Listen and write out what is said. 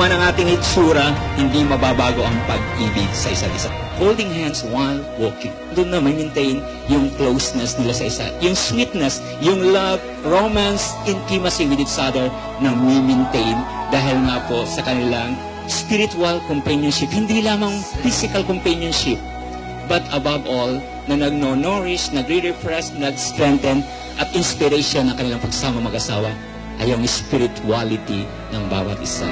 man ang ating itsura, hindi mababago ang pag-ibig sa isa't isa. Holding hands while walking. Doon na maintain yung closeness nila sa isa. Yung sweetness, yung love, romance, intimacy with each other na maintain dahil nga po sa kanilang spiritual companionship. Hindi lamang physical companionship, but above all, na nagno-nourish, nagre-refresh, nag-strengthen, at inspiration ng kanilang pagsama mag-asawa ay ang spirituality ng bawat isa.